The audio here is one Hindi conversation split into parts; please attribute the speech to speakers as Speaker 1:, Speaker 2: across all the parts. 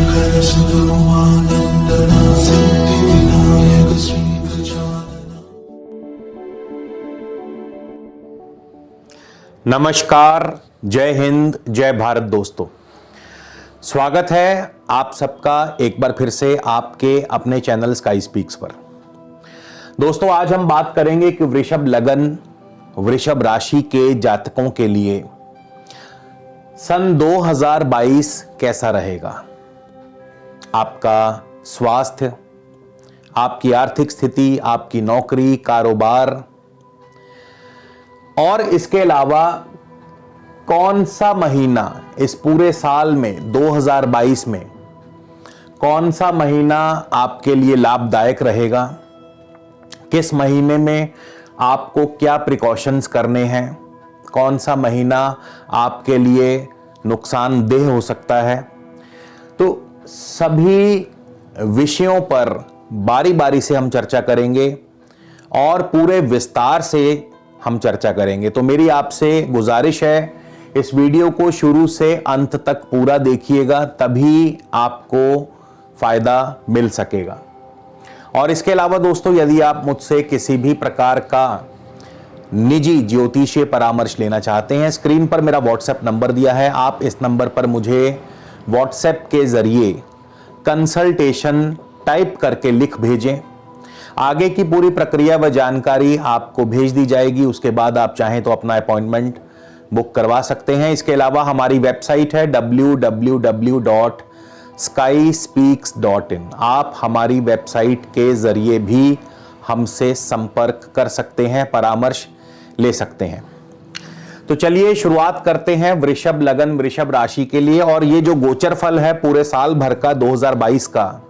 Speaker 1: शंकर सुगमानंदना सिद्धिविनायक श्री गजानना।
Speaker 2: नमस्कार, जय हिंद, जय भारत दोस्तों। स्वागत है आप सबका एक बार फिर से आपके अपने चैनल स्काई स्पीक्स पर। दोस्तों, आज हम बात करेंगे कि वृषभ लगन, वृषभ राशि के जातकों के लिए सन 2022 कैसा रहेगा। आपका स्वास्थ्य, आपकी आर्थिक स्थिति, आपकी नौकरी, कारोबार और इसके अलावा कौन सा महीना इस पूरे साल में 2022 में कौन सा महीना आपके लिए लाभदायक रहेगा, किस महीने में आपको क्या प्रिकॉशंस करने हैं, कौन सा महीना आपके लिए नुकसानदेह हो सकता है। तो सभी विषयों पर बारी बारी से हम चर्चा करेंगे और पूरे विस्तार से हम चर्चा करेंगे। तो मेरी आपसे गुजारिश है, इस वीडियो को शुरू से अंत तक पूरा देखिएगा, तभी आपको फायदा मिल सकेगा। और इसके अलावा दोस्तों, यदि आप मुझसे किसी भी प्रकार का निजी ज्योतिषीय परामर्श लेना चाहते हैं, स्क्रीन पर मेरा व्हाट्सएप नंबर दिया है, आप इस नंबर पर मुझे व्हाट्सएप के जरिए कंसल्टेशन टाइप करके लिख भेजें। आगे की पूरी प्रक्रिया व जानकारी आपको भेज दी जाएगी। उसके बाद आप चाहें तो अपना अपॉइंटमेंट बुक करवा सकते हैं। इसके अलावा हमारी वेबसाइट है www.skyspeaks.in। आप हमारी वेबसाइट के जरिए भी हमसे संपर्क कर सकते हैं, परामर्श ले सकते हैं। तो चलिए शुरुआत करते हैं वृषभ लगन, वृषभ राशि के लिए। और ये जो गोचर फल है पूरे साल भर का 2022 का,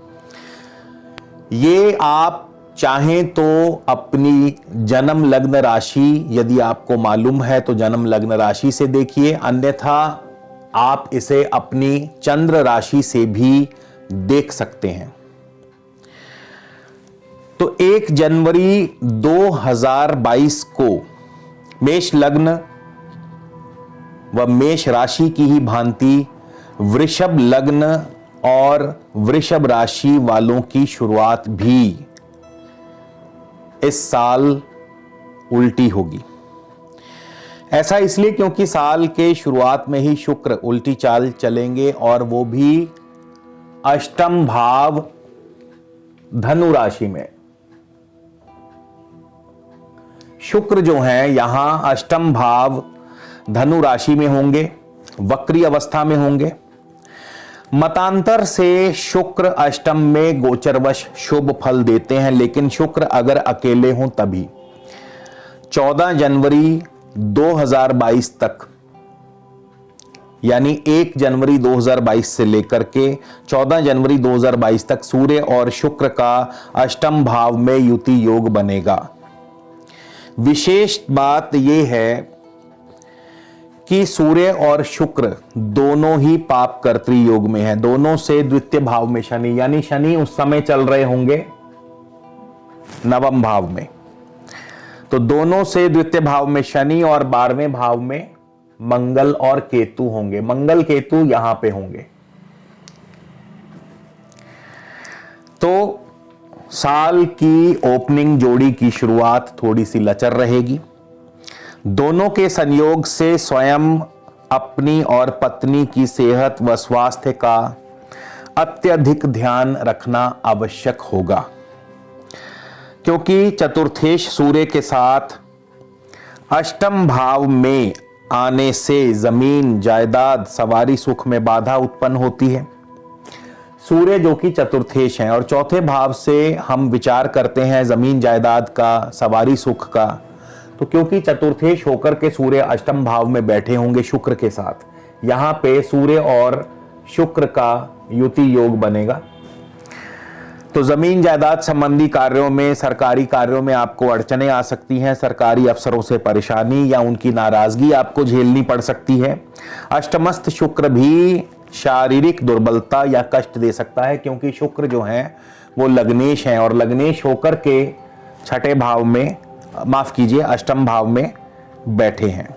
Speaker 2: ये आप चाहें तो अपनी जन्म लग्न राशि, यदि आपको मालूम है तो जन्म लग्न राशि से देखिए, अन्यथा आप इसे अपनी चंद्र राशि से भी देख सकते हैं। तो 1 जनवरी 2022 को मेष लग्न व मेष राशि की ही भांति वृषभ लग्न और वृषभ राशि वालों की शुरुआत भी इस साल उल्टी होगी। ऐसा इसलिए क्योंकि साल के शुरुआत में ही शुक्र उल्टी चाल चलेंगे, और वो भी अष्टम भाव धनु राशि में। शुक्र जो है यहां अष्टम भाव धनु राशि में होंगे, वक्री अवस्था में होंगे। मतांतर से शुक्र अष्टम में गोचरवश शुभ फल देते हैं, लेकिन शुक्र अगर अकेले हों तभी। 14 जनवरी 2022 तक, यानी 1 जनवरी 2022 से लेकर के 14 जनवरी 2022 तक सूर्य और शुक्र का अष्टम भाव में युति योग बनेगा। विशेष बात यह है कि सूर्य और शुक्र दोनों ही पाप कर्तृ योग में हैं। दोनों से द्वितीय भाव में शनि, यानी शनि उस समय चल रहे होंगे नवम भाव में, तो दोनों से द्वितीय भाव में शनि और 12वें भाव में मंगल और केतु होंगे। मंगल केतु यहां पे होंगे। तो साल की ओपनिंग जोड़ी की शुरुआत थोड़ी सी लचर रहेगी। दोनों के संयोग से स्वयं, अपनी और पत्नी की सेहत व स्वास्थ्य का अत्यधिक ध्यान रखना आवश्यक होगा, क्योंकि चतुर्थेश सूर्य के साथ अष्टम भाव में आने से जमीन, जायदाद, सवारी सुख में बाधा उत्पन्न होती है। सूर्य जो कि चतुर्थेश हैं और चौथे भाव से हम विचार करते हैं जमीन जायदाद का, सवारी सुख का, तो क्योंकि चतुर्थेश होकर के सूर्य अष्टम भाव में बैठे होंगे शुक्र के साथ, यहां पे सूर्य और शुक्र का युति योग बनेगा। तो जमीन जायदाद संबंधी कार्यों में, सरकारी कार्यों में आपको अड़चनें आ सकती हैं। सरकारी अफसरों से परेशानी या उनकी नाराजगी आपको झेलनी पड़ सकती है। अष्टमस्थ शुक्र भी शारीरिक दुर्बलता या कष्ट दे सकता है, क्योंकि शुक्र जो है वो लग्नेश हैं और लग्नेश होकर के छठे भाव में, माफ कीजिए, अष्टम भाव में बैठे हैं।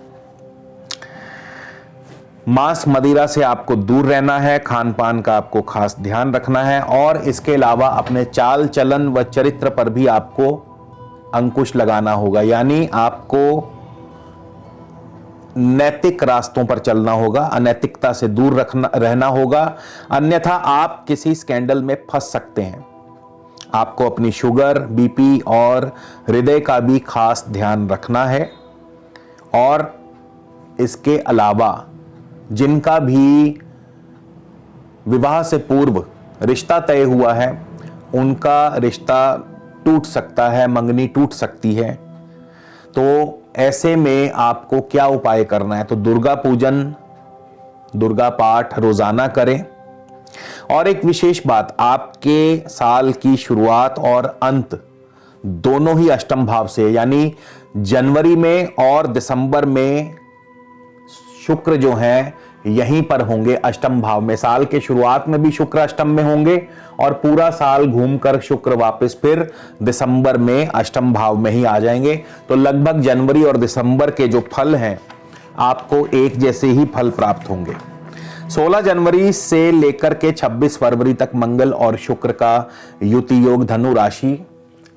Speaker 2: मांस मदिरा से आपको दूर रहना है, खान पान का आपको खास ध्यान रखना है और इसके अलावा अपने चाल चलन व चरित्र पर भी आपको अंकुश लगाना होगा, यानी आपको नैतिक रास्तों पर चलना होगा, अनैतिकता से दूर रहना होगा, अन्यथा आप किसी स्कैंडल में फंस सकते हैं। आपको अपनी शुगर, बीपी और हृदय का भी खास ध्यान रखना है और इसके अलावा जिनका भी विवाह से पूर्व रिश्ता तय हुआ है उनका रिश्ता टूट सकता है, मंगनी टूट सकती है। तो ऐसे में आपको क्या उपाय करना है? तो दुर्गा पूजन, दुर्गा पाठ रोजाना करें। और एक विशेष बात, आपके साल की शुरुआत और अंत दोनों ही अष्टम भाव से, यानी जनवरी में और दिसंबर में शुक्र जो हैं यहीं पर होंगे अष्टम भाव में। साल के शुरुआत में भी शुक्र अष्टम में होंगे और पूरा साल घूमकर शुक्र वापस फिर दिसंबर में अष्टम भाव में ही आ जाएंगे। तो लगभग जनवरी और दिसंबर के जो फल हैं आपको एक जैसे ही फल प्राप्त होंगे। 16 जनवरी से लेकर के 26 फरवरी तक मंगल और शुक्र का युति योग धनु राशि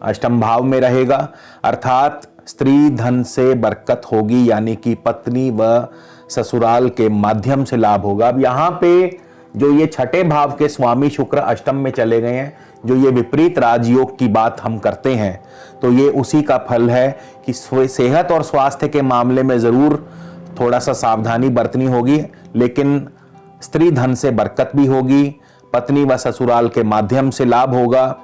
Speaker 2: अष्टम भाव में रहेगा, अर्थात स्त्री धन से बरकत होगी, यानी कि पत्नी व ससुराल के माध्यम से लाभ होगा। अब यहाँ पे जो ये छठे भाव के स्वामी शुक्र अष्टम में चले गए हैं, जो ये विपरीत राजयोग की बात हम करते हैं, तो ये उसी का फल है कि सेहत और स्वास्थ्य के मामले में जरूर थोड़ा सा सावधानी बरतनी होगी, लेकिन स्त्री धन से बरकत भी होगी, पत्नी व ससुराल के माध्यम से लाभ होगा।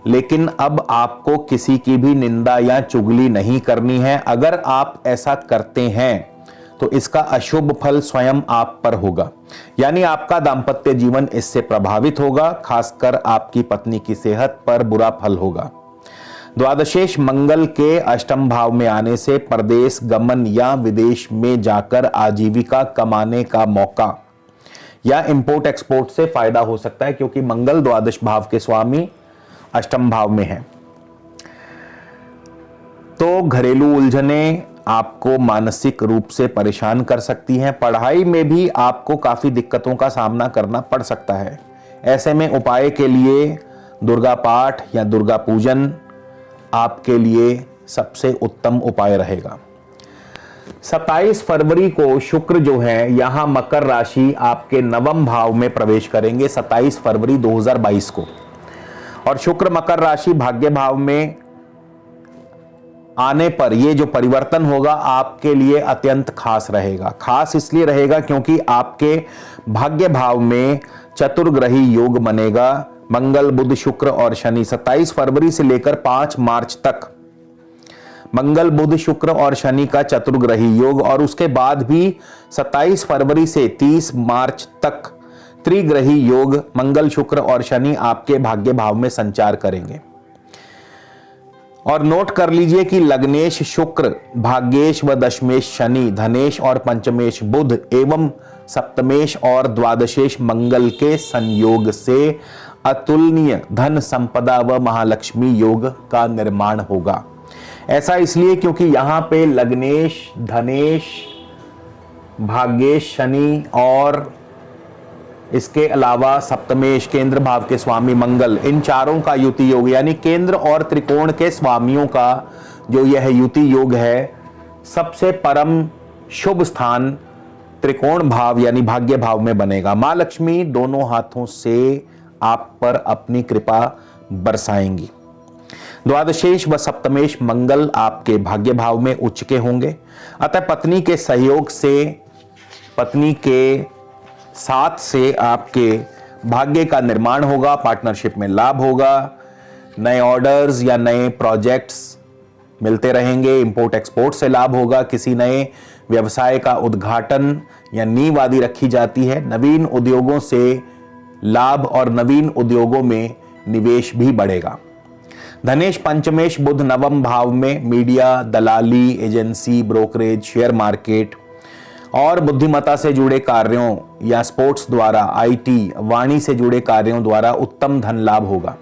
Speaker 2: लेकिन अब आपको किसी की भी निंदा या चुगली नहीं करनी है। अगर आप ऐसा करते हैं तो इसका अशुभ फल स्वयं आप पर होगा, यानी आपका दांपत्य जीवन इससे प्रभावित होगा, खासकर आपकी पत्नी की सेहत पर बुरा फल होगा। द्वादशेश मंगल के अष्टम भाव में आने से परदेश गमन या विदेश में जाकर आजीविका कमाने का मौका या इंपोर्ट एक्सपोर्ट से फायदा हो सकता है, क्योंकि मंगल द्वादश भाव के स्वामी अष्टम भाव में है। तो घरेलू उलझने आपको मानसिक रूप से परेशान कर सकती हैं। पढ़ाई में भी आपको काफी दिक्कतों का सामना करना पड़ सकता है। ऐसे में उपाय के लिए दुर्गा पाठ या दुर्गा पूजन आपके लिए सबसे उत्तम उपाय रहेगा। 27 फरवरी को शुक्र जो है यहां मकर राशि आपके नवम भाव में प्रवेश करेंगे, 27 फरवरी 2022 को। और शुक्र मकर राशि भाग्य भाव में आने पर यह जो परिवर्तन होगा आपके लिए अत्यंत खास रहेगा। खास इसलिए रहेगा क्योंकि आपके भाग्य भाव में चतुर्ग्रही योग बनेगा, मंगल बुध शुक्र और शनि। 27 फरवरी से लेकर 5 मार्च तक मंगल बुध शुक्र और शनि का चतुर्ग्रही योग, और उसके बाद भी 27 फरवरी से 30 मार्च तक त्रिग्रही योग मंगल शुक्र और शनि आपके भाग्य भाव में संचार करेंगे। और नोट कर लीजिए कि लग्नेश शुक्र, भाग्येश व दशमेश शनि, धनेश और पंचमेश बुध एवं सप्तमेश और द्वादशेश मंगल के संयोग से अतुलनीय धन संपदा व महालक्ष्मी योग का निर्माण होगा। ऐसा इसलिए क्योंकि यहां पे लग्नेश, धनेश, भाग्येश शनि और इसके अलावा सप्तमेश केंद्र भाव के स्वामी मंगल, इन चारों का युति योग, यानी केंद्र और त्रिकोण के स्वामियों का जो यह युति योग है, सबसे परम शुभ स्थान त्रिकोण भाव यानी भाग्य भाव में बनेगा। मां लक्ष्मी दोनों हाथों से आप पर अपनी कृपा बरसाएंगी। द्वादशेश व सप्तमेश मंगल आपके भाग्य भाव में उच्च के होंगे, अतः पत्नी के सहयोग से, पत्नी के साथ से आपके भाग्य का निर्माण होगा, पार्टनरशिप में लाभ होगा, नए ऑर्डर्स या नए प्रोजेक्ट्स मिलते रहेंगे, इंपोर्ट एक्सपोर्ट से लाभ होगा, किसी नए व्यवसाय का उद्घाटन या नींव आदि रखी जाती है, नवीन उद्योगों से लाभ और नवीन उद्योगों में निवेश भी बढ़ेगा। धनेश पंचमेश बुध नवम भाव में मीडिया, दलाली, एजेंसी, ब्रोकरेज, शेयर मार्केट और बुद्धिमत्ता से जुड़े कार्यों या स्पोर्ट्स द्वारा, आईटी, वाणी से जुड़े कार्यों द्वारा उत्तम धन लाभ होगा।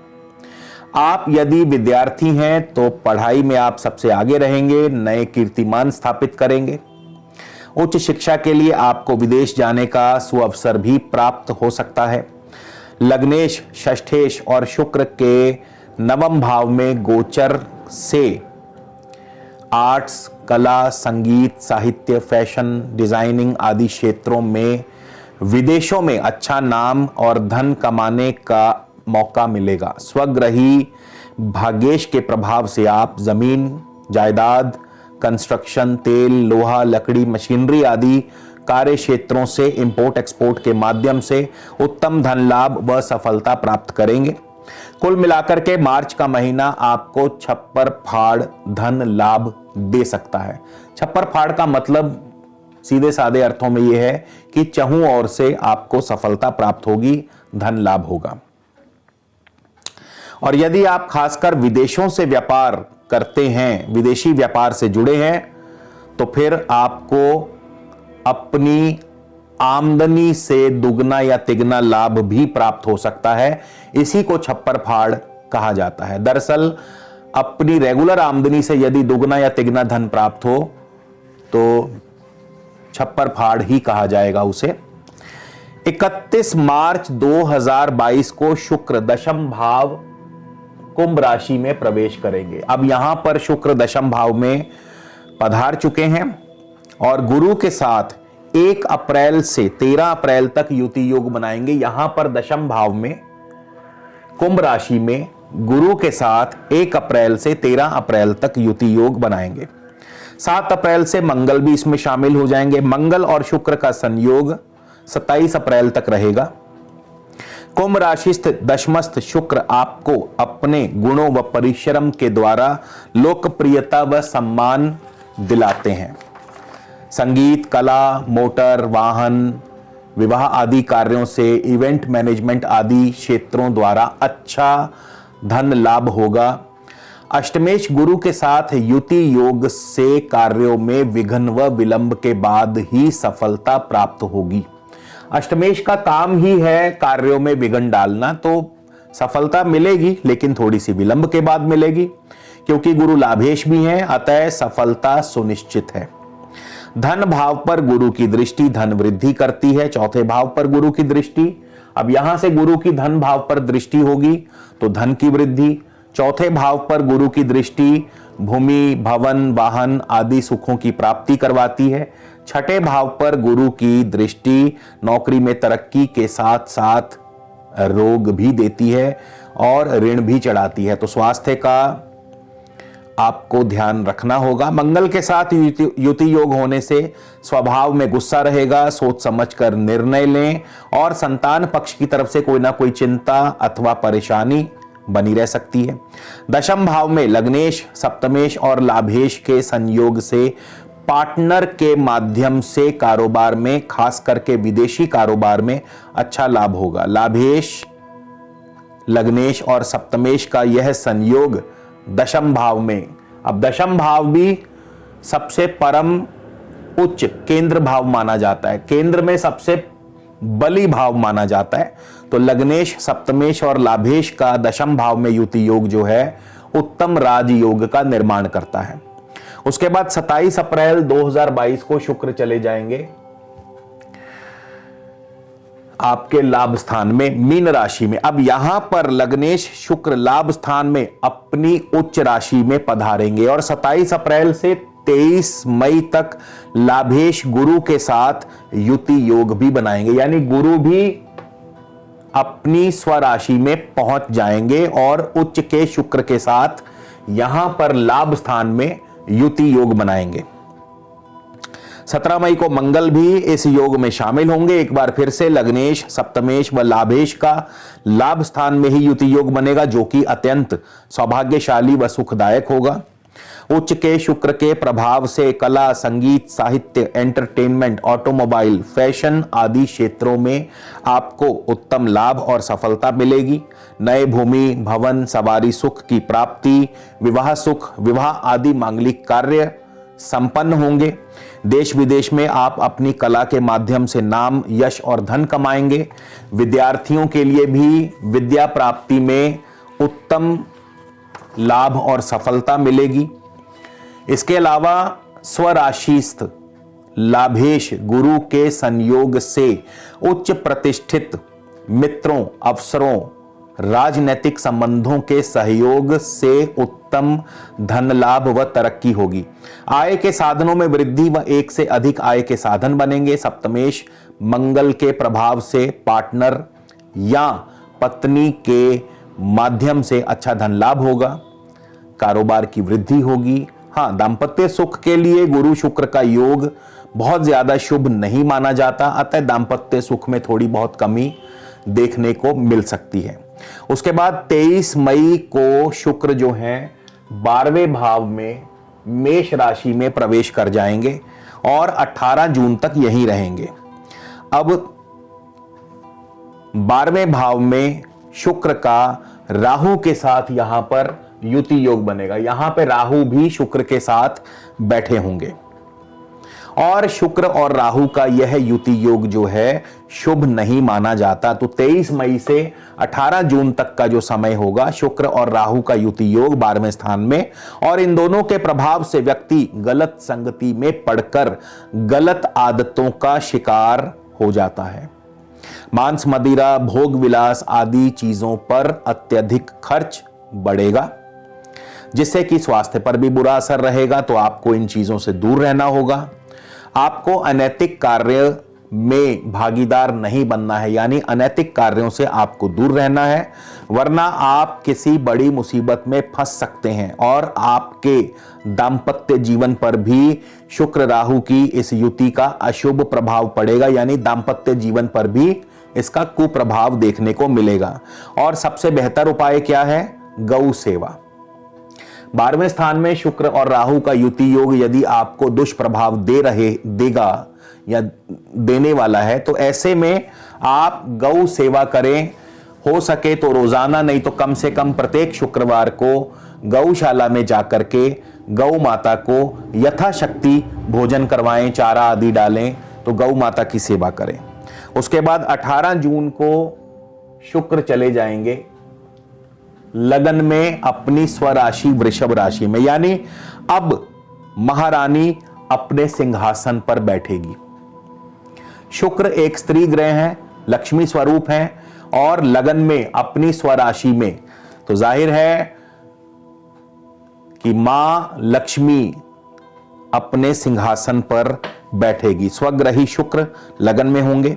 Speaker 2: आप यदि विद्यार्थी हैं तो पढ़ाई में आप सबसे आगे रहेंगे, नए कीर्तिमान स्थापित करेंगे। उच्च शिक्षा के लिए आपको विदेश जाने का सुअवसर भी प्राप्त हो सकता है। लग्नेश, षष्ठेश और शुक्र के नवम भाव में गोचर से आर्ट्स, कला, संगीत, साहित्य, फैशन, डिजाइनिंग आदि क्षेत्रों में विदेशों में अच्छा नाम और धन कमाने का मौका मिलेगा। स्वग्रही भाग्येश के प्रभाव से आप जमीन, जायदाद, कंस्ट्रक्शन, तेल, लोहा, लकड़ी, मशीनरी आदि कार्य क्षेत्रों से इंपोर्ट एक्सपोर्ट के माध्यम से उत्तम धन लाभ व सफलता प्राप्त करेंगे। कुल मिलाकर के मार्च का महीना आपको छप्पर फाड़ धन लाभ दे सकता है। छप्पर फाड़ का मतलब सीधे साधे अर्थों में यह है कि चहुं ओर से आपको सफलता प्राप्त होगी, धन लाभ होगा। और यदि आप खासकर विदेशों से व्यापार करते हैं, विदेशी व्यापार से जुड़े हैं, तो फिर आपको अपनी आमदनी से दुगना या तिगना लाभ भी प्राप्त हो सकता है। इसी को छप्पर फाड़ कहा जाता है। दरअसल अपनी रेगुलर आमदनी से यदि दुगना या तिगना धन प्राप्त हो तो छप्पर फाड़ ही कहा जाएगा उसे। 31 मार्च 2022 को शुक्र दशम भाव कुंभ राशि में प्रवेश करेंगे। अब यहां पर शुक्र दशम भाव में पधार चुके हैं और गुरु के साथ 1 अप्रैल से 13 अप्रैल तक युति योग बनाएंगे। यहां पर दशम भाव में कुंभ राशि में गुरु के साथ 1 अप्रैल से 13 अप्रैल तक युति योग बनाएंगे। 7 अप्रैल से मंगल भी इसमें शामिल हो जाएंगे। मंगल और शुक्र का संयोग 27 अप्रैल तक रहेगा। कुंभ राशिस्थ दशमस्थ शुक्र आपको अपने गुणों व परिश्रम के द्वारा लोकप्रियता व सम्मान दिलाते हैं। संगीत, कला, मोटर वाहन, विवाह आदि कार्यों से, इवेंट मैनेजमेंट आदि क्षेत्रों द्वारा अच्छा धन लाभ होगा। अष्टमेश गुरु के साथ युति योग से कार्यों में विघ्न व विलंब के बाद ही सफलता प्राप्त होगी। अष्टमेश का काम ही है कार्यों में विघ्न डालना, तो सफलता मिलेगी लेकिन थोड़ी सी विलंब के बाद मिलेगी, क्योंकि गुरु लाभेश भी हैं, अतः सफलता सुनिश्चित है। धन भाव पर गुरु की दृष्टि धन वृद्धि करती है। चौथे भाव पर गुरु की दृष्टि, अब यहां से गुरु की धन भाव पर दृष्टि होगी तो धन की वृद्धि। चौथे भाव पर गुरु की दृष्टि भूमि, भवन, वाहन आदि सुखों की प्राप्ति करवाती है। छठे भाव पर गुरु की दृष्टि नौकरी में तरक्की के साथ साथ रोग भी देती है और ऋण भी चढ़ाती है, तो स्वास्थ्य का आपको ध्यान रखना होगा। मंगल के साथ युति योग होने से स्वभाव में गुस्सा रहेगा, सोच समझकर निर्णय लें और संतान पक्ष की तरफ से कोई ना कोई चिंता अथवा परेशानी बनी रह सकती है। दशम भाव में लग्नेश, सप्तमेश और लाभेश के संयोग से पार्टनर के माध्यम से कारोबार में, खास करके विदेशी कारोबार में अच्छा लाभ होगा। लाभेश, लग्नेश और सप्तमेश का यह संयोग दशम भाव में, अब दशम भाव भी सबसे परम उच्च केंद्र भाव माना जाता है, केंद्र में सबसे बली भाव माना जाता है, तो लग्नेश, सप्तमेश और लाभेश का दशम भाव में युति योग जो है उत्तम राजयोग का निर्माण करता है। उसके बाद 27 अप्रैल 2022 को शुक्र चले जाएंगे आपके लाभ स्थान में मीन राशि में। अब यहां पर लग्नेश शुक्र लाभ स्थान में अपनी उच्च राशि में पधारेंगे और 27 अप्रैल से 23 मई तक लाभेश गुरु के साथ युति योग भी बनाएंगे, यानी गुरु भी अपनी स्वराशि में पहुंच जाएंगे और उच्च के शुक्र के साथ यहां पर लाभ स्थान में युति योग बनाएंगे। 17 मई को मंगल भी इस योग में शामिल होंगे। एक बार फिर से लग्नेश, सप्तमेश व लाभेश का लाभ स्थान में ही युति योग बनेगा, जो कि अत्यंत सौभाग्यशाली व सुखदायक होगा। उच्च के शुक्र के प्रभाव से कला, संगीत, साहित्य, एंटरटेनमेंट, ऑटोमोबाइल, फैशन आदि क्षेत्रों में आपको उत्तम लाभ और सफलता मिलेगी। नए भूमि, भवन, सवारी सुख की प्राप्ति, विवाह सुख, विवाह आदि मांगलिक कार्य संपन्न होंगे। देश विदेश में आप अपनी कला के माध्यम से नाम, यश और धन कमाएंगे। विद्यार्थियों के लिए भी विद्या प्राप्ति में उत्तम लाभ और सफलता मिलेगी। इसके अलावा स्वराशिस्थ लाभेश गुरु के संयोग से उच्च प्रतिष्ठित मित्रों, अफसरों, राजनैतिक संबंधों के सहयोग से उत्तम धन लाभ व तरक्की होगी। आय के साधनों में वृद्धि व एक से अधिक आय के साधन बनेंगे। सप्तमेश मंगल के प्रभाव से पार्टनर या पत्नी के माध्यम से अच्छा धन लाभ होगा। कारोबार की वृद्धि होगी। हाँ, दाम्पत्य सुख के लिए गुरु शुक्र का योग बहुत ज्यादा शुभ नहीं माना जाता, अतः दाम्पत्य सुख में थोड़ी बहुत कमी देखने को मिल सकती है। उसके बाद 23 मई को शुक्र जो है 12वें भाव में मेष राशि में प्रवेश कर जाएंगे और 18 जून तक यहीं रहेंगे। अब 12वें भाव में शुक्र का राहु के साथ यहां पर युति योग बनेगा। यहां पे राहु भी शुक्र के साथ बैठे होंगे और शुक्र और राहु का यह युति योग जो है शुभ नहीं माना जाता। तो 23 मई से 18 जून तक का जो समय होगा, शुक्र और राहु का युति योग 12वें स्थान में, और इन दोनों के प्रभाव से व्यक्ति गलत संगति में पड़कर गलत आदतों का शिकार हो जाता है। मांस, मदिरा, भोग विलास आदि चीजों पर अत्यधिक खर्च बढ़ेगा, जिससे कि स्वास्थ्य पर भी बुरा असर रहेगा। तो आपको इन चीजों से दूर रहना होगा। आपको अनैतिक कार्य में भागीदार नहीं बनना है, यानी अनैतिक कार्यों से आपको दूर रहना है, वरना आप किसी बड़ी मुसीबत में फंस सकते हैं। और आपके दाम्पत्य जीवन पर भी शुक्र राहु की इस युति का अशुभ प्रभाव पड़ेगा, यानी दाम्पत्य जीवन पर भी इसका कुप्रभाव देखने को मिलेगा। और सबसे बेहतर उपाय क्या है? गौ सेवा। 12वें स्थान में शुक्र और राहु का युति योग यदि आपको दुष्प्रभाव देगा या देने वाला है, तो ऐसे में आप गौ सेवा करें। हो सके तो रोजाना, नहीं तो कम से कम प्रत्येक शुक्रवार को गौशाला में जाकर के गौ माता को यथाशक्ति भोजन करवाएं, चारा आदि डालें, तो गौ माता की सेवा करें। उसके बाद 18 जून को शुक्र चले जाएंगे लगन में अपनी स्वराशि वृषभ राशि में, यानी अब महारानी अपने सिंहासन पर बैठेगी। शुक्र एक स्त्री ग्रह है, लक्ष्मी स्वरूप है, और लगन में अपनी स्वराशि में, तो जाहिर है कि मां लक्ष्मी अपने सिंहासन पर बैठेगी। स्वग्रही शुक्र लगन में होंगे।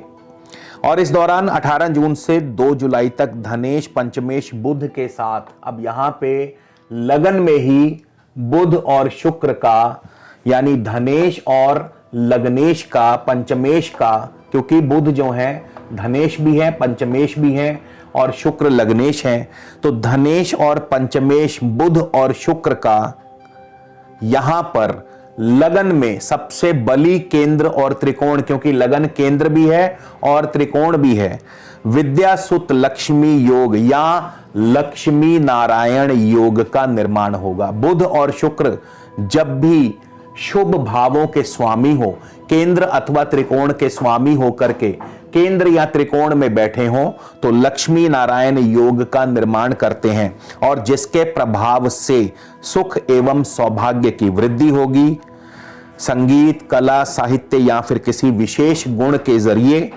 Speaker 2: और इस दौरान 18 जून से 2 जुलाई तक धनेश पंचमेश बुध के साथ, अब यहां पे लगन में ही बुध और शुक्र का, यानी धनेश और लग्नेश का, पंचमेश का, क्योंकि बुध जो है धनेश भी है, पंचमेश भी है, और शुक्र लग्नेश है, तो धनेश और पंचमेश बुध और शुक्र का यहां पर लगन में सबसे बली केंद्र और त्रिकोण, क्योंकि लगन केंद्र भी है और त्रिकोण भी है, विद्या सुत लक्ष्मी योग या लक्ष्मी नारायण योग का निर्माण होगा। बुध और शुक्र जब भी शुभ भावों के स्वामी हो, केंद्र अथवा त्रिकोण के स्वामी होकर के केंद्र या त्रिकोण में बैठे हों, तो लक्ष्मी नारायण योग का निर्माण करते हैं, और जिसके प्रभाव से सुख एवं सौभाग्य की वृद्धि होगी। संगीत, कला, साहित्य या फिर किसी विशेष गुण के जरिए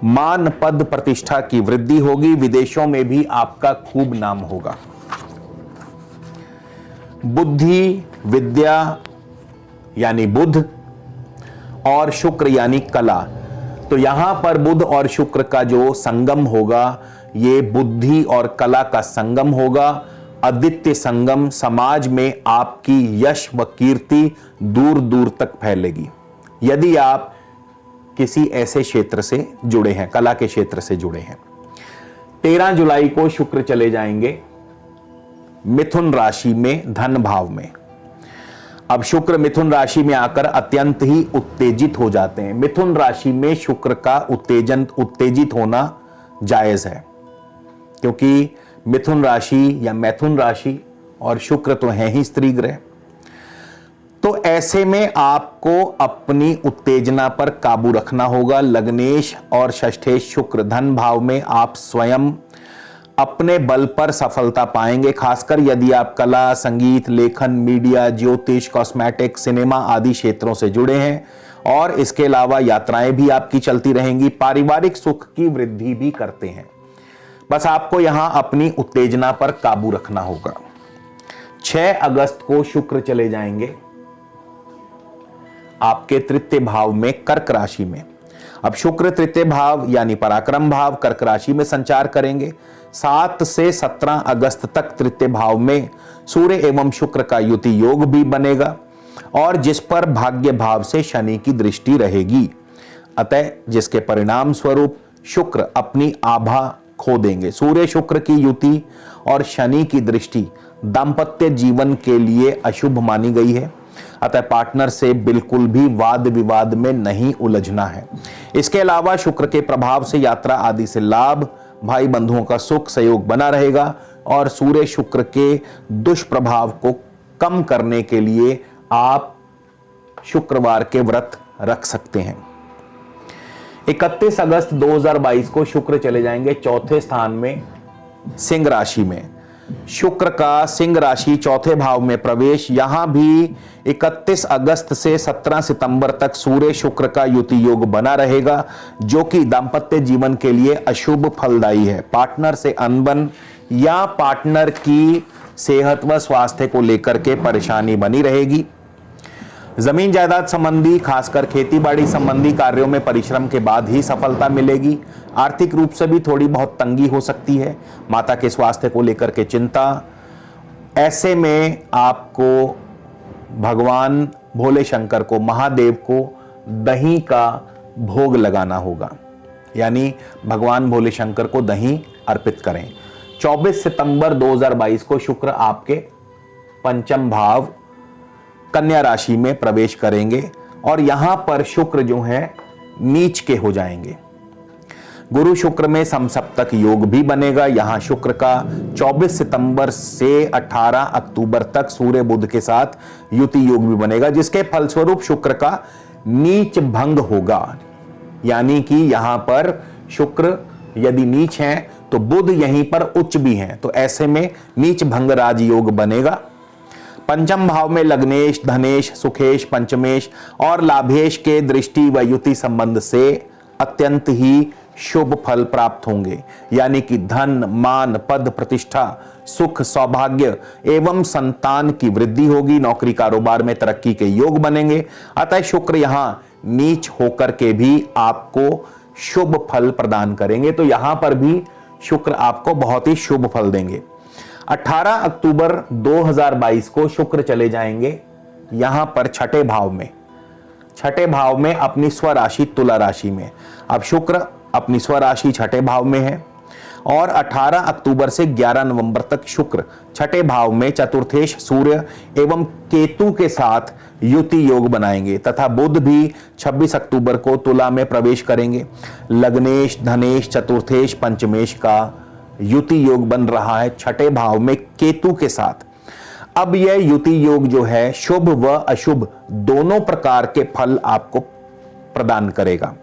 Speaker 2: मान, पद, प्रतिष्ठा की वृद्धि होगी। विदेशों में भी आपका खूब नाम होगा। बुद्धि, विद्या यानी बुध, और शुक्र यानी कला, तो यहां पर बुध और शुक्र का जो संगम होगा, ये बुद्धि और कला का संगम होगा। आदित्य संगम, समाज में आपकी यश व कीर्ति दूर दूर तक फैलेगी यदि आप किसी ऐसे क्षेत्र से जुड़े हैं, कला के क्षेत्र से जुड़े हैं। 13 जुलाई को शुक्र चले जाएंगे मिथुन राशि में, धन भाव में। अब शुक्र मिथुन राशि में आकर अत्यंत ही उत्तेजित हो जाते हैं। मिथुन राशि में शुक्र का उत्तेजित होना जायज है, क्योंकि मिथुन राशि या मैथुन राशि और शुक्र तो है ही स्त्री ग्रह। तो ऐसे में आपको अपनी उत्तेजना पर काबू रखना होगा। लग्नेश और षष्ठेश शुक्र धन भाव में आप स्वयं अपने बल पर सफलता पाएंगे, खासकर यदि आप कला, संगीत, लेखन, मीडिया, ज्योतिष, कॉस्मेटिक, सिनेमा आदि क्षेत्रों से जुड़े हैं। और इसके अलावा यात्राएं भी आपकी चलती रहेंगी। पारिवारिक सुख की वृद्धि भी करते हैं। बस आपको यहां अपनी उत्तेजना पर काबू रखना होगा। 6 अगस्त को शुक्र चले जाएंगे आपके तृतीय भाव में, कर्क राशि में। अब शुक्र तृतीय भाव यानी पराक्रम भाव कर्क राशि में संचार करेंगे। 7 से 17 अगस्त तक तृतीय भाव में सूर्य एवं शुक्र का युति योग भी बनेगा, और जिस पर भाग्य भाव से शनि की दृष्टि रहेगी। अतः जिसके परिणाम स्वरूप शुक्र अपनी आभा खो देंगे। सूर्य शुक्र की युति और शनि की दृष्टि दाम्पत्य जीवन के लिए अशुभ मानी गई है। अतः पार्टनर से बिल्कुल भी वाद विवाद में नहीं उलझना है। इसके अलावा शुक्र के प्रभाव से यात्रा आदि से लाभ, भाई बंधुओं का सुख सहयोग बना रहेगा, और सूर्य शुक्र के दुष्प्रभाव को कम करने के लिए आप शुक्रवार के व्रत रख सकते हैं। 31 अगस्त 2022 को शुक्र चले जाएंगे चौथे स्थान में, सिंह राशि में। शुक्र का सिंह राशि चौथे भाव में प्रवेश, यहां भी 31 अगस्त से 17 सितंबर तक सूर्य शुक्र का युति योग बना रहेगा, जो कि दाम्पत्य जीवन के लिए अशुभ फलदायी है। पार्टनर से अनबन या पार्टनर की सेहत व स्वास्थ्य को लेकर के परेशानी बनी रहेगी। जमीन जायदाद संबंधी, खासकर खेती बाड़ी संबंधी कार्यों में परिश्रम के बाद ही सफलता मिलेगी। आर्थिक रूप से भी थोड़ी बहुत तंगी हो सकती है। माता के स्वास्थ्य को लेकर के चिंता। ऐसे में आपको भगवान भोले शंकर को, महादेव को दही का भोग लगाना होगा, यानी भगवान भोले शंकर को दही अर्पित करें। 24 सितंबर 2022 को शुक्र आपके पंचम भाव कन्या राशि में प्रवेश करेंगे, और यहां पर शुक्र जो है नीच के हो जाएंगे। गुरु शुक्र में समसप्तक योग भी बनेगा। यहां शुक्र का 24 सितंबर से 18 अक्टूबर तक सूर्य बुध के साथ युति योग भी बनेगा, जिसके फलस्वरूप शुक्र का नीच भंग होगा। यानी कि यहां पर शुक्र यदि नीच है तो बुध यहीं पर उच्च भी हैं, तो ऐसे में नीच भंग राज योग बनेगा। पंचम भाव में लग्नेश, धनेश, सुखेश, पंचमेश और लाभेश के दृष्टि व युति संबंध से अत्यंत ही शुभ फल प्राप्त होंगे, यानी कि धन, मान, पद, प्रतिष्ठा, सुख, सौभाग्य एवं संतान की वृद्धि होगी। नौकरी कारोबार में तरक्की के योग बनेंगे। अतः शुक्र यहां नीच होकर के भी आपको शुभ फल प्रदान करेंगे, तो यहां पर भी शुक्र आपको बहुत ही शुभ फल देंगे। 18 अक्टूबर 2022 को शुक्र चले जाएंगे यहां पर छठे भाव में, छठे भाव में अपनी स्वराशि तुला राशि में। अब शुक्र अपनी स्वराशि छठे भाव में है, और 18 अक्टूबर से 11 नवंबर तक शुक्र छठे भाव में चतुर्थेश सूर्य एवं केतु के साथ युति योग बनाएंगे, तथा बुध भी 26 अक्टूबर को तुला में प्रवेश करेंगे। लग्नेश, धनेश, चतुर्थेश, पंचमेश का युति योग बन रहा है छठे भाव में केतु के साथ। अब यह युति योग जो है शुभ व अशुभ दोनों प्रकार के फल आपको प्रदान करेगा।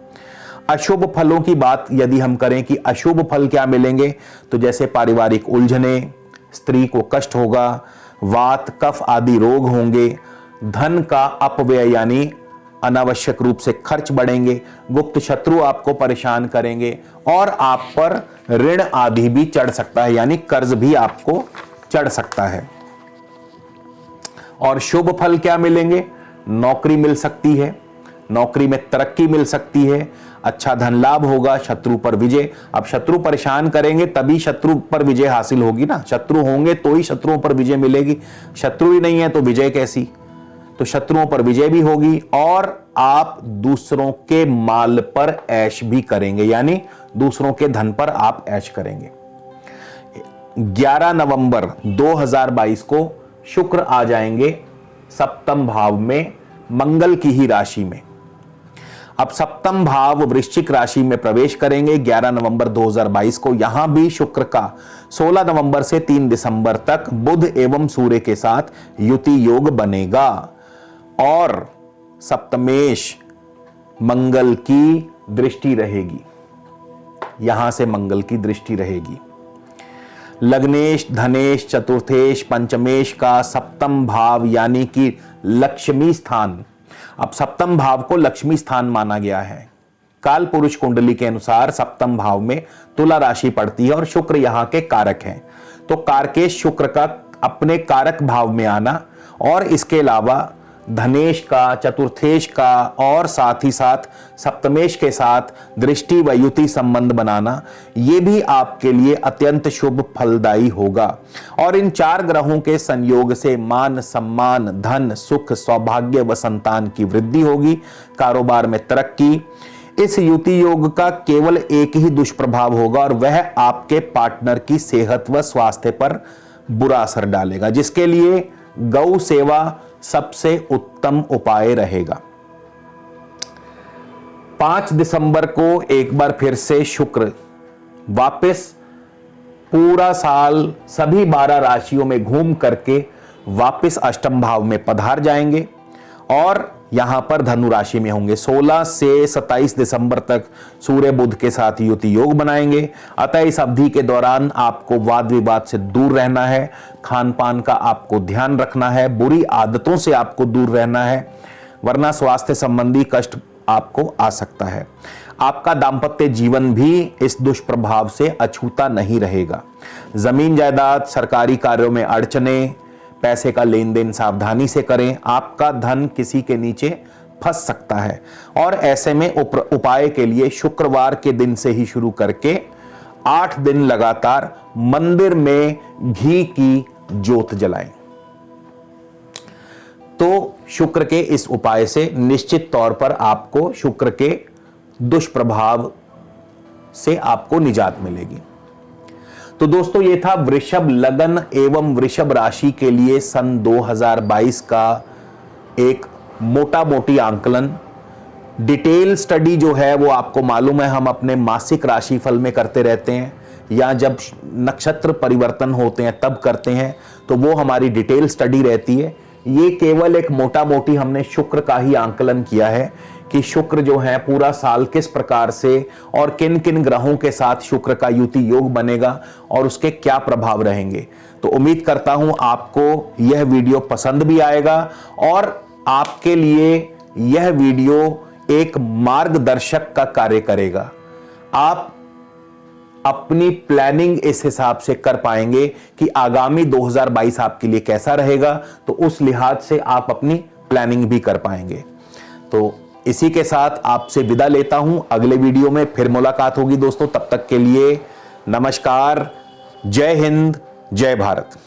Speaker 2: अशुभ फलों की बात यदि हम करें कि अशुभ फल क्या मिलेंगे, तो जैसे पारिवारिक उलझने, स्त्री को कष्ट होगा, वात, कफ आदि रोग होंगे, धन का अपव्यय यानी अनावश्यक रूप से खर्च बढ़ेंगे, गुप्त शत्रु आपको परेशान करेंगे, और आप पर ऋण आदि भी चढ़ सकता है, यानी कर्ज भी आपको चढ़ सकता है। और शुभ फल क्या मिलेंगे? नौकरी मिल सकती है, नौकरी में तरक्की मिल सकती है, अच्छा धन लाभ होगा, शत्रु पर विजय। अब शत्रु परेशान करेंगे तभी शत्रु पर विजय हासिल होगी ना, शत्रु होंगे तो ही शत्रुओं पर विजय मिलेगी। शत्रु ही नहीं है तो विजय कैसी? तो शत्रुओं पर विजय भी होगी, और आप दूसरों के माल पर ऐश भी करेंगे, यानी दूसरों के धन पर आप ऐश करेंगे। 11 नवंबर 2022 को शुक्र आ जाएंगे सप्तम भाव में, मंगल की ही राशि में। अब सप्तम भाव वृश्चिक राशि में प्रवेश करेंगे 11 नवंबर 2022 को। यहां भी शुक्र का 16 नवंबर से 3 दिसंबर तक बुध एवं सूर्य के साथ युति योग बनेगा, और सप्तमेश मंगल की दृष्टि रहेगी, यहां से मंगल की दृष्टि रहेगी। लग्नेश, धनेश, चतुर्थेश, पंचमेश का सप्तम भाव यानी कि लक्ष्मी स्थान, अब सप्तम भाव को लक्ष्मी स्थान माना गया है। काल पुरुष कुंडली के अनुसार सप्तम भाव में तुला राशि पड़ती है और शुक्र यहां के कारक हैं। तो कारकेश शुक्र का अपने कारक भाव में आना और इसके अलावा धनेश का, चतुर्थेश का और साथ ही साथ सप्तमेश के साथ दृष्टि व युति संबंध बनाना, ये भी आपके लिए अत्यंत शुभ फलदायी होगा। और इन 4 ग्रहों के संयोग से मान सम्मान, धन, सुख, सौभाग्य व संतान की वृद्धि होगी, कारोबार में तरक्की। इस युति योग का केवल एक ही दुष्प्रभाव होगा और वह आपके पार्टनर की सेहत व स्वास्थ्य पर बुरा असर डालेगा, जिसके लिए गौ सेवा सबसे उत्तम उपाय रहेगा। 5 दिसंबर को एक बार फिर से शुक्र वापस पूरा साल सभी 12 राशियों में घूम करके वापस अष्टम भाव में पधार जाएंगे और यहां पर धनु राशि में होंगे। 16 से 27 दिसंबर तक सूर्य बुध के साथ युति योग बनाएंगे। अतः इस अवधि के दौरान आपको वाद विवाद से दूर रहना है, खान पान का आपको ध्यान रखना है, बुरी आदतों से आपको दूर रहना है, वरना स्वास्थ्य संबंधी कष्ट आपको आ सकता है। आपका दाम्पत्य जीवन भी इस दुष्प्रभाव से अछूता नहीं रहेगा। जमीन जायदाद, सरकारी कार्यों में अड़चने, पैसे का लेन देन सावधानी से करें। आपका धन किसी के नीचे फंस सकता है और ऐसे में उपाय के लिए शुक्रवार के दिन से ही शुरू करके 8 दिन लगातार मंदिर में घी की ज्योत जलाएं। तो शुक्र के इस उपाय से निश्चित तौर पर आपको शुक्र के दुष्प्रभाव से आपको निजात मिलेगी। तो दोस्तों, ये था वृषभ लगन एवं वृषभ राशि के लिए सन 2022 का एक मोटा मोटी आंकलन। डिटेल स्टडी जो है वो आपको मालूम है हम अपने मासिक राशिफल में करते रहते हैं या जब नक्षत्र परिवर्तन होते हैं तब करते हैं, तो वो हमारी डिटेल स्टडी रहती है। ये केवल एक मोटा मोटी हमने शुक्र का ही आंकलन किया है कि शुक्र जो है पूरा साल किस प्रकार से और किन किन ग्रहों के साथ शुक्र का युति योग बनेगा और उसके क्या प्रभाव रहेंगे। तो उम्मीद करता हूं आपको यह वीडियो पसंद भी आएगा और आपके लिए यह वीडियो एक मार्गदर्शक का कार्य करेगा। आप अपनी प्लानिंग इस हिसाब से कर पाएंगे कि आगामी 2022 आपके लिए कैसा रहेगा, तो उस लिहाज से आप अपनी प्लानिंग भी कर पाएंगे। तो इसी के साथ आपसे विदा लेता हूं, अगले वीडियो में फिर मुलाकात होगी दोस्तों। तब तक के लिए नमस्कार, जय हिंद, जय भारत।